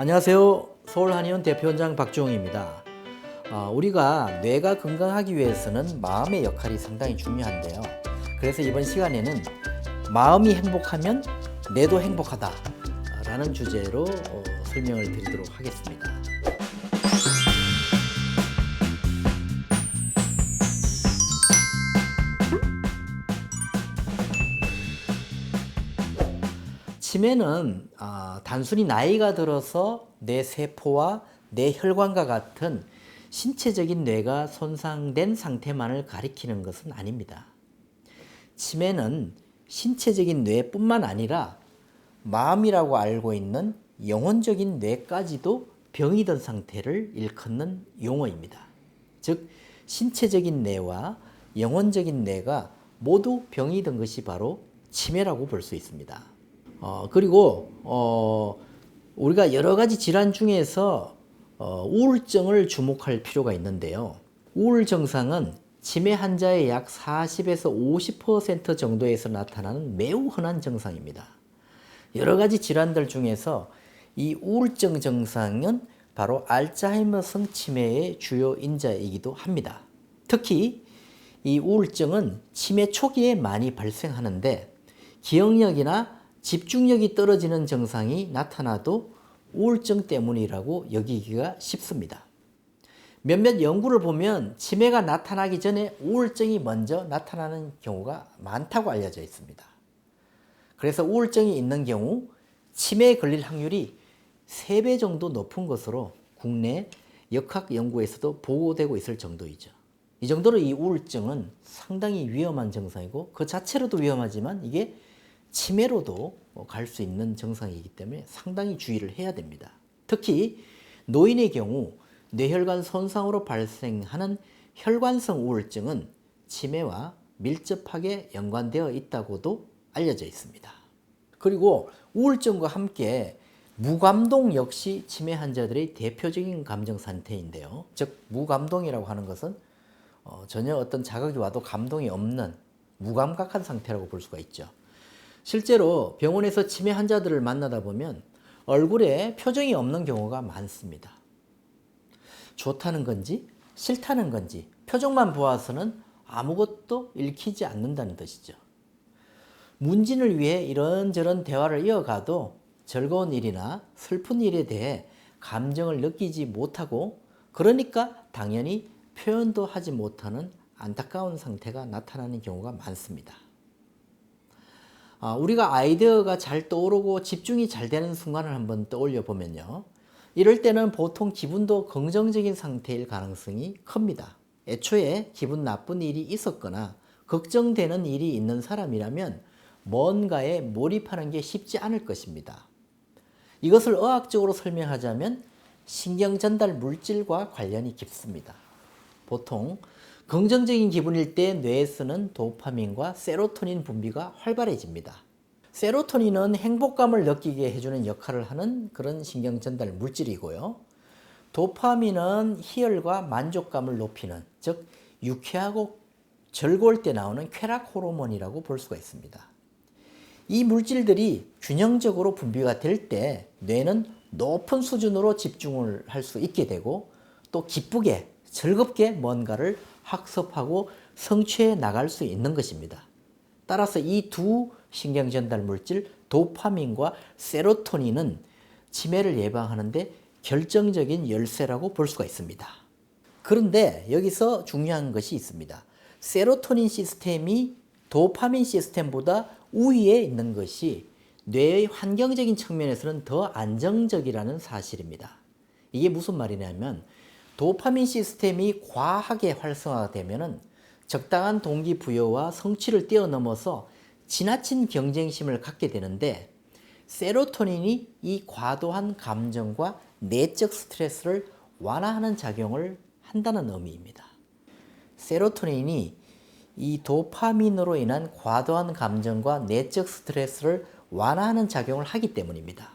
안녕하세요. 서울한의원 대표원장 박주홍입니다. 우리가 뇌가 건강하기 위해서는 마음의 역할이 상당히 중요한데요. 그래서 이번 시간에는 마음이 행복하면 뇌도 행복하다 라는 주제로 설명을 드리도록 하겠습니다. 치매는 단순히 나이가 들어서 뇌 세포와 뇌 혈관과 같은 신체적인 뇌가 손상된 상태만을 가리키는 것은 아닙니다. 치매는 신체적인 뇌뿐만 아니라 마음이라고 알고 있는 영혼적인 뇌까지도 병이 든 상태를 일컫는 용어입니다. 즉, 신체적인 뇌와 영혼적인 뇌가 모두 병이 든 것이 바로 치매라고 볼 수 있습니다. 그리고 우리가 여러 가지 질환 중에서 우울증을 주목할 필요가 있는데요. 우울 증상은 치매 환자의 약 40에서 50% 정도에서 나타나는 매우 흔한 증상입니다. 여러 가지 질환들 중에서 이 우울증 증상은 바로 알츠하이머성 치매의 주요 인자이기도 합니다. 특히 이 우울증은 치매 초기에 많이 발생하는데 기억력이나 집중력이 떨어지는 증상이 나타나도 우울증 때문이라고 여기기가 쉽습니다. 몇몇 연구를 보면 치매가 나타나기 전에 우울증이 먼저 나타나는 경우가 많다고 알려져 있습니다. 그래서 우울증이 있는 경우 치매에 걸릴 확률이 3배 정도 높은 것으로 국내 역학 연구에서도 보고되고 있을 정도이죠. 이 정도로 이 우울증은 상당히 위험한 증상이고 그 자체로도 위험하지만 이게 치매로도 갈 수 있는 증상이기 때문에 상당히 주의를 해야 됩니다. 특히 노인의 경우 뇌혈관 손상으로 발생하는 혈관성 우울증은 치매와 밀접하게 연관되어 있다고도 알려져 있습니다. 그리고 우울증과 함께 무감동 역시 치매 환자들의 대표적인 감정 상태인데요. 즉 무감동이라고 하는 것은 전혀 어떤 자극이 와도 감동이 없는 무감각한 상태라고 볼 수가 있죠. 실제로 병원에서 치매 환자들을 만나다 보면 얼굴에 표정이 없는 경우가 많습니다. 좋다는 건지 싫다는 건지 표정만 보아서는 아무것도 읽히지 않는다는 뜻이죠. 문진을 위해 이런저런 대화를 이어가도 즐거운 일이나 슬픈 일에 대해 감정을 느끼지 못하고 그러니까 당연히 표현도 하지 못하는 안타까운 상태가 나타나는 경우가 많습니다. 우리가 아이디어가 잘 떠오르고 집중이 잘 되는 순간을 한번 떠올려 보면요. 이럴 때는 보통 기분도 긍정적인 상태일 가능성이 큽니다. 애초에 기분 나쁜 일이 있었거나 걱정되는 일이 있는 사람이라면 뭔가에 몰입하는 게 쉽지 않을 것입니다. 이것을 의학적으로 설명하자면 신경 전달 물질과 관련이 깊습니다. 보통 긍정적인 기분일 때 뇌에서는 도파민과 세로토닌 분비가 활발해집니다. 세로토닌은 행복감을 느끼게 해주는 역할을 하는 그런 신경 전달 물질이고요. 도파민은 희열과 만족감을 높이는, 즉 유쾌하고 즐거울 때 나오는 쾌락 호르몬이라고 볼 수가 있습니다. 이 물질들이 균형적으로 분비가 될 때 뇌는 높은 수준으로 집중을 할 수 있게 되고 또 기쁘게 즐겁게 뭔가를 학습하고 성취해 나갈 수 있는 것입니다. 따라서 이 두 신경 전달 물질 도파민과 세로토닌은 치매를 예방하는 데 결정적인 열쇠라고 볼 수가 있습니다. 그런데 여기서 중요한 것이 있습니다. 세로토닌 시스템이 도파민 시스템보다 우위에 있는 것이 뇌의 환경적인 측면에서는 더 안정적이라는 사실입니다. 이게 무슨 말이냐면 도파민 시스템이 과하게 활성화되면 적당한 동기부여와 성취를 뛰어넘어서 지나친 경쟁심을 갖게 되는데 세로토닌이 이 과도한 감정과 내적 스트레스를 완화하는 작용을 한다는 의미입니다. 세로토닌이 이 도파민으로 인한 과도한 감정과 내적 스트레스를 완화하는 작용을 하기 때문입니다.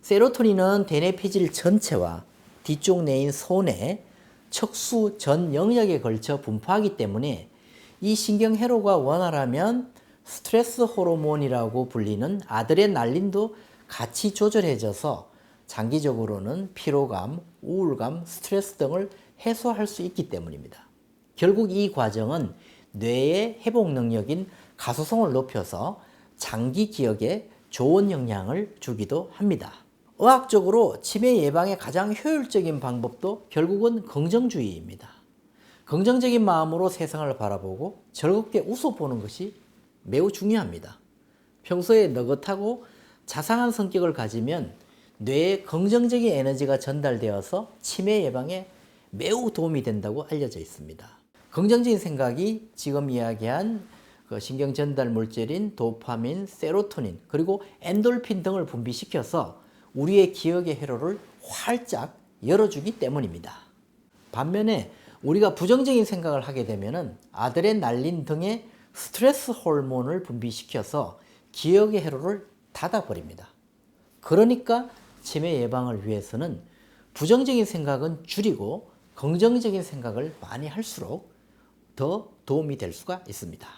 세로토닌은 대뇌 피질 전체와 뒤쪽 뇌인 소뇌, 척수 전 영역에 걸쳐 분포하기 때문에 이 신경 회로가 원활하면 스트레스 호르몬이라고 불리는 아드레날린도 같이 조절해져서 장기적으로는 피로감, 우울감, 스트레스 등을 해소할 수 있기 때문입니다. 결국 이 과정은 뇌의 회복 능력인 가소성을 높여서 장기 기억에 좋은 영향을 주기도 합니다. 의학적으로 치매 예방의 가장 효율적인 방법도 결국은 긍정주의입니다. 긍정적인 마음으로 세상을 바라보고 즐겁게 웃어보는 것이 매우 중요합니다. 평소에 느긋하고 자상한 성격을 가지면 뇌에 긍정적인 에너지가 전달되어서 치매 예방에 매우 도움이 된다고 알려져 있습니다. 긍정적인 생각이 지금 이야기한 신경 전달 물질인 도파민, 세로토닌, 그리고 엔돌핀 등을 분비시켜서 우리의 기억의 회로를 활짝 열어주기 때문입니다. 반면에 우리가 부정적인 생각을 하게 되면 아드레날린 등의 스트레스 호르몬을 분비시켜서 기억의 회로를 닫아버립니다. 그러니까 치매 예방을 위해서는 부정적인 생각은 줄이고 긍정적인 생각을 많이 할수록 더 도움이 될 수가 있습니다.